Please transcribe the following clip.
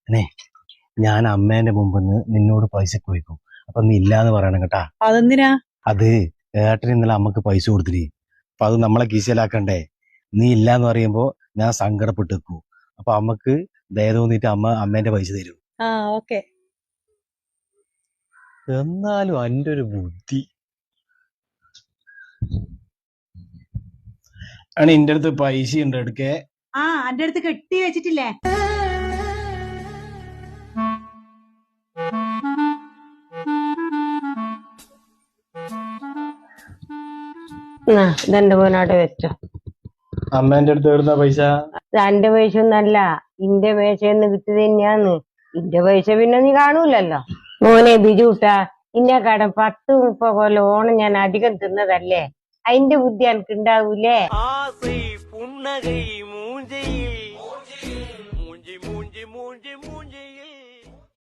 അനെ ഞാൻ അമ്മേന്റെ മുമ്പിന്ന് നിന്നോട് പൈസ ചോദിക്കും. അപ്പൊ നീ ഇല്ലാന്ന് പറയണം കേട്ടാ. അതെന്തിനാ? അത് ഏട്ടന് ഇന്നലെ അമ്മക്ക് പൈസ കൊടുത്തിരി. അപ്പൊ അത് നമ്മളെ കീശയിലാക്കണ്ടേ. നീ ഇല്ലാന്ന് പറയുമ്പോ ഞാൻ സങ്കടപ്പെട്ടു വെക്കൂ. അപ്പൊ അമ്മക്ക് ദയ തോന്നിട്ട് അമ്മേന്റെ പൈസ തരൂ. ആ ഓക്കെ. എന്നാലും അന്റെ ഒരു ബുദ്ധി ആണ്. എന്റെ അടുത്ത് പൈസ ഉണ്ട് എടുക്കേ. ആ എന്റെ അടുത്ത് കെട്ടി വെച്ചിട്ടില്ലേ? ഇതെന്റെ മോനോടെ വെച്ചോ. അമ്മേന്റെ അടുത്ത് എവിടുന്ന പൈസ? എന്റെ പൈസ ഒന്നല്ല, ഇന്റെ പൈസന്ന് കിട്ടിയത് തന്നെയാന്ന്. ഇന്റെ പൈസ പിന്നെ നീ കാണൂലല്ലോ. മോനെ ബിജൂട്ടാ, ഇന്നെ കടം 10-30 കൊല്ലം ഓണം ഞാൻ അധികം തിന്നതല്ലേ. അതിന്റെ ബുദ്ധി എനിക്ക് ഉണ്ടാവൂലേ? ஆசை புன்னகை மூஞ்சையில் மூஞ்சி மூஞ்சி மூஞ்சி மூஞ்சி மூஞ்சியில்